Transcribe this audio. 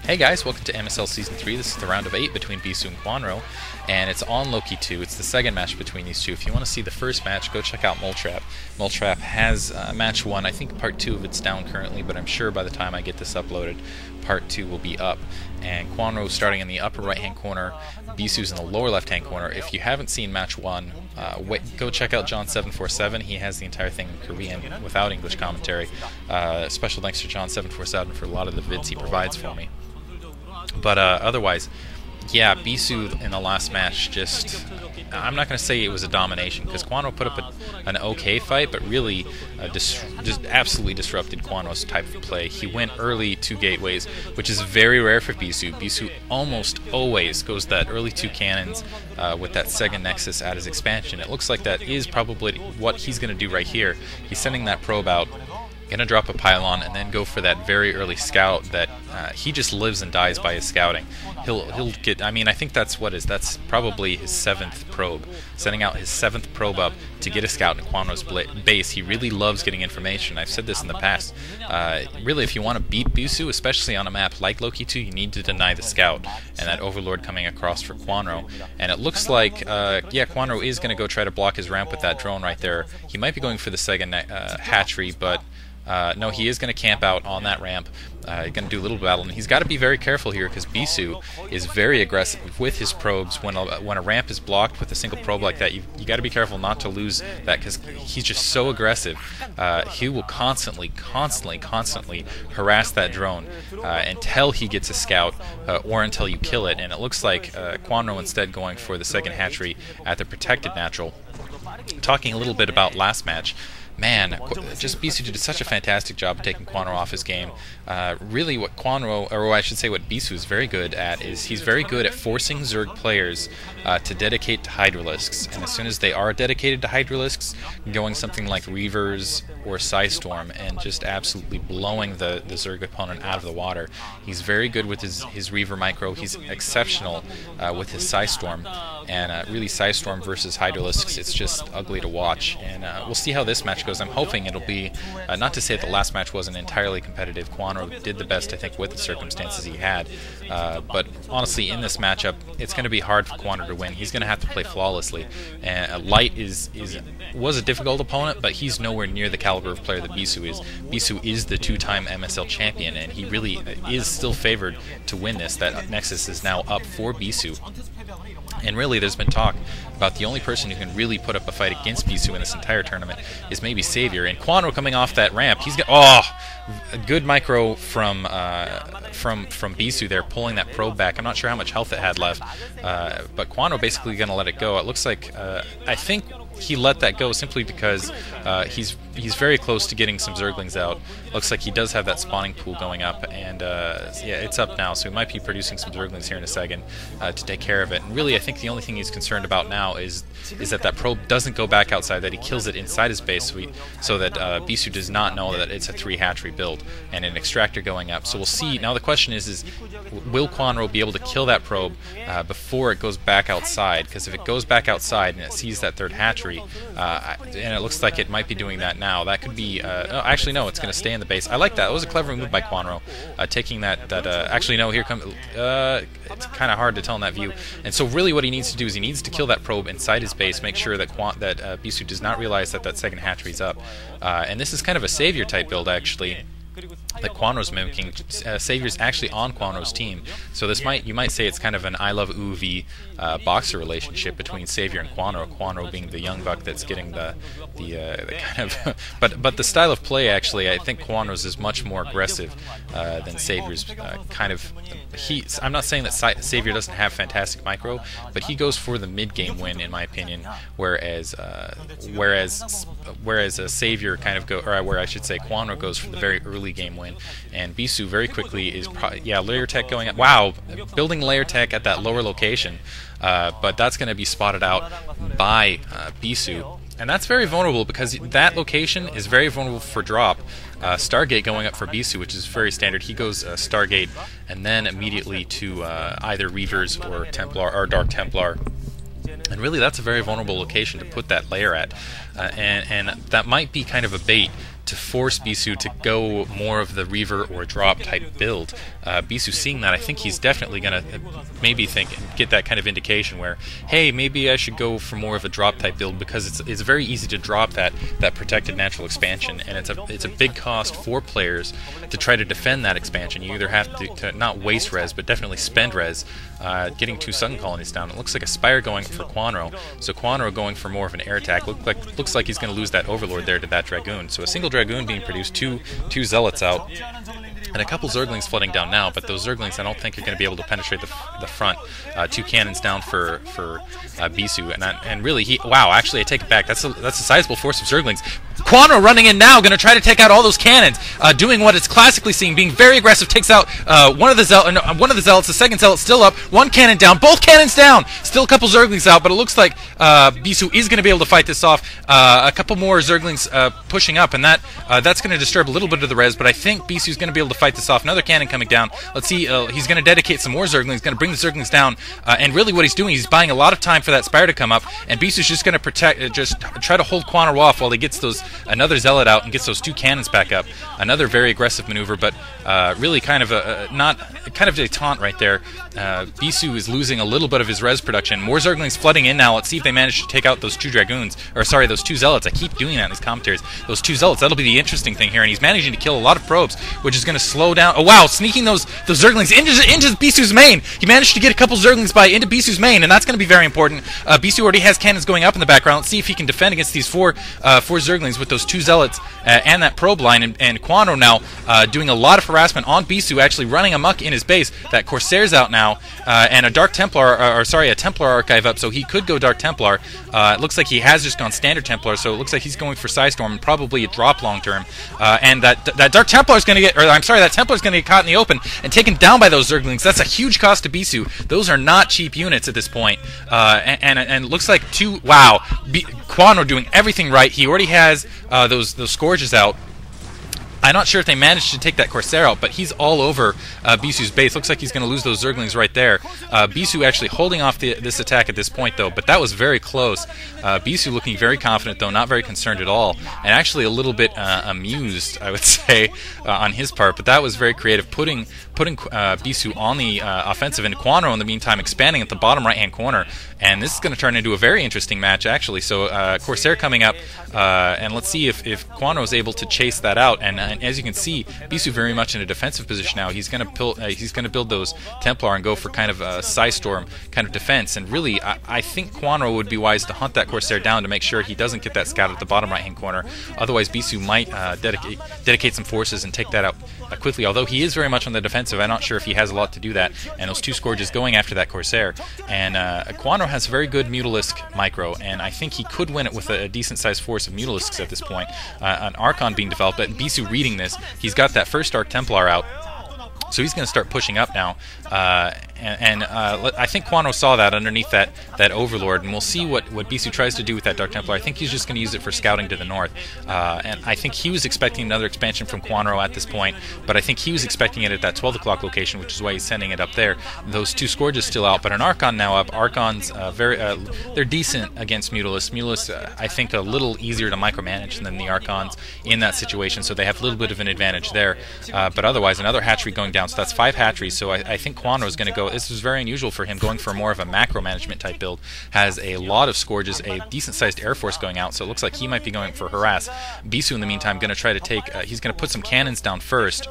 Hey guys, welcome to MSL Season 3. This is the round of 8 between Bisu and Kwanro, and it's on Loki II. It's the second match between these two. If you want to see the first match, go check out Moletrap. Moletrap has match 1. I think part 2 of it's down currently, but I'm sure by the time I get this uploaded, part 2 will be up. And Kwanro starting in the upper right-hand corner, Bisu's in the lower left-hand corner. If you haven't seen match 1, go check out John747. He has the entire thing in Korean without English commentary. Special thanks to John747 for a lot of the vids he provides for me. But otherwise, yeah, Bisu in the last match just... I'm not going to say it was a domination, because Kwanro put up an okay fight, but really just absolutely disrupted Kwanro's type of play. He went early 2 gateways, which is very rare for Bisu. Bisu almost always goes that early 2 cannons with that second Nexus at his expansion. It looks like that is probably what he's going to do right here. He's sending that probe out, gonna drop a pylon and then go for that very early scout that he just lives and dies by his scouting. He'll get, I mean, I think that's probably his 7th probe, sending out his 7th probe up to get a scout in Kwanro's base. He really loves getting information. I've said this in the past. Really, if you want to beat Bisu, especially on a map like Loki II, you need to deny the scout and that overlord coming across for Kwanro. And it looks like, yeah, Kwanro is going to go try to block his ramp with that drone right there. He might be going for the second hatchery, but no, he is going to camp out on that ramp. He's going to do a little battle, and he's got to be very careful here because Bisu is very aggressive with his probes. When a ramp is blocked with a single probe like that, you got to be careful not to lose that because he's just so aggressive. He will constantly harass that drone until he gets a scout or until you kill it. And it looks like Kwanro instead going for the second hatchery at the protected natural. Talking a little bit about last match. Man, just Bisu did such a fantastic job of taking Kwanro off his game. Really what Kwanro, or I should say what Bisu is very good at, is he's very good at forcing Zerg players to dedicate to Hydralisks. And as soon as they are dedicated to Hydralisks, going something like Reavers or Psystorm and just absolutely blowing the Zerg opponent out of the water. He's very good with his Reaver micro. He's exceptional with his Psystorm. And really Psystorm versus Hydralisks, it's just ugly to watch. And we'll see how this match goes. I'm hoping it'll be, not to say that the last match wasn't entirely competitive. Kwanro did the best, I think, with the circumstances he had. But honestly, in this matchup, it's going to be hard for Kwanro to win. He's going to have to play flawlessly. And Light was a difficult opponent, but he's nowhere near the caliber of player that Bisu is. Bisu is the 2-time MSL champion, and he really is still favored to win this. That Nexus is now up for Bisu. And really, there's been talk about the only person who can really put up a fight against Bisu in this entire tournament is maybe Savior. And Kwanro coming off that ramp, he's got a good micro from Bisu there, pulling that probe back. I'm not sure how much health it had left, but Kwanro basically going to let it go. It looks like I think he let that go simply because he's very close to getting some Zerglings out. Looks like he does have that spawning pool going up, and yeah, it's up now, so he might be producing some Zerglings here in a second to take care of it. And really, I think the only thing he's concerned about now is that probe doesn't go back outside, that he kills it inside his base, so that Bisu does not know that it's a 3 hatchery build and an extractor going up. So we'll see. Now the question is will Kwanro be able to kill that probe before it goes back outside? Because if it goes back outside and it sees that 3rd hatchery, and it looks like it might be doing that now, that could be... no, actually, no, it's going to stay in the base. I like that. It was a clever move by Kwanro, taking that... actually, no, here comes... it's kind of hard to tell in that view. And so really what he needs to do is he needs to kill that probe inside his base, make sure that Bisu does not realize that that second hatchery's up. And this is kind of a Savior type build, actually, that Kwanro's mimicking. Savior's actually on Kwanro's team, so this you might say it's kind of an I love UV boxer relationship between Savior and Kwanro. Kwanro being the young buck that's getting the kind of but the style of play, actually, I think Kwanro's is much more aggressive than Savior's. Kind of I'm not saying that Savior doesn't have fantastic micro, but he goes for the mid game win in my opinion, whereas a Savior kind of where I should say Kwanro goes for the very early game win. And Bisu very quickly is layer tech going up. Wow, building layer tech at that lower location, but that's going to be spotted out by Bisu, and that's very vulnerable because that location is very vulnerable for drop. Stargate going up for Bisu, which is very standard. He goes Stargate and then immediately to either Reavers or Templar or Dark Templar. And really, that's a very vulnerable location to put that layer at, and that might be kind of a bait to force Bisu to go more of the Reaver or drop type build, Bisu seeing that, I think he's definitely going to maybe get that kind of indication where, hey, maybe I should go for more of a drop type build, because it's very easy to drop that protected natural expansion, and it's a big cost for players to try to defend that expansion. You either have to not waste res, but definitely spend res, getting 2 Sun Colonies down. It looks like a Spire going for Kwanro, so Kwanro going for more of an air attack. Looks like he's going to lose that Overlord there to that Dragoon. So a single Dragoon being produced, two Zealots out, and a couple Zerglings flooding down now, but those Zerglings I don't think are going to be able to penetrate the front. 2 cannons down for Bisu, and really wow, actually I take it back. That's a sizable force of Zerglings. Kwanro running in now, going to try to take out all those cannons, doing what it's classically seen, being very aggressive. Takes out one of the Zealots. The second Zealot still up. 1 cannon down. Both cannons down. Still a couple Zerglings out, but it looks like Bisu is going to be able to fight this off. A couple more Zerglings pushing up, and that's going to disturb a little bit of the res, but I think Bisu is going to be able to fight this off. Another cannon coming down. Let's see. He's going to dedicate some more Zerglings. Going to bring the Zerglings down, and really what he's doing, he's buying a lot of time for that Spire to come up, and Bisu's just going to just try to hold Kwanro off while he gets another Zealot out and gets those 2 cannons back up. Another very aggressive maneuver, but really kind of a taunt right there. Bisu is losing a little bit of his res production. More Zerglings flooding in now. Let's see if they manage to take out those 2 Dragoons, or sorry, those 2 Zealots. I keep doing that in these commentaries. Those 2 Zealots, that'll be the interesting thing here, and he's managing to kill a lot of probes, which is going to slow down. Oh wow, sneaking those Zerglings into Bisu's main. He managed to get a couple Zerglings into Bisu's main, and that's going to be very important. Bisu already has cannons going up in the background. Let's see if he can defend against these 4 Zerglings with those 2 Zealots and that probe line, and Kwanro now doing a lot of harassment on Bisu, actually running amok in his base. That Corsair's out now, and a a Templar Archive up, so he could go Dark Templar. It looks like he has just gone Standard Templar, so it looks like he's going for Psystorm and probably a drop long term. And that Dark Templar is going to get, that Templar is going to get caught in the open and taken down by those Zerglings. That's a huge cost to Bisu. Those are not cheap units at this point. And it looks like Kwanro doing everything right. He already has those Scourges out. I'm not sure if they managed to take that Corsair out, but he's all over Bisu's base. Looks like he's going to lose those Zerglings right there. Bisu actually holding off this attack at this point, though, but that was very close. Bisu looking very confident, though, not very concerned at all, and actually a little bit amused, I would say, on his part, but that was very creative, putting Bisu on the offensive, and Kwanro, in the meantime, expanding at the bottom right-hand corner, and this is going to turn into a very interesting match, actually. So Corsair coming up, and let's see if Kwanro is able to chase that out, and as you can see, Bisu very much in a defensive position now. He's going to build those Templar and go for kind of a Psystorm kind of defense, and really, I think Kwanro would be wise to hunt that Corsair down to make sure he doesn't get that scout at the bottom right-hand corner. Otherwise, Bisu might dedicate some forces and take that out quickly, although he is very much on the defensive. I'm not sure if he has a lot to do that, and those 2 Scourges going after that Corsair. And Kwanro has very good Mutalisk micro, and I think he could win it with a decent-sized force of Mutalisks at this point. An Archon being developed, but Bisu reading this, he's got that first Dark Templar out, so he's going to start pushing up now. I think Kwanro saw that underneath that Overlord, and we'll see what Bisu tries to do with that Dark Templar. I think he's just going to use it for scouting to the north, and I think he was expecting another expansion from Kwanro at this point, but I think he was expecting it at that 12 o'clock location, which is why he's sending it up there. Those 2 Scourges still out, but an Archon now up. Archons, they're decent against Mutalisks. Mutalisks, I think, a little easier to micromanage than the Archons in that situation, so they have a little bit of an advantage there. But otherwise, another hatchery going down, so that's 5 hatcheries, so I think Kwanro is going to go. This is very unusual for him, going for more of a macro management type build. Has a lot of Scourges, a decent-sized Air Force going out, so it looks like he might be going for harass. Bisu, in the meantime, going to try to take. He's going to put some cannons down first.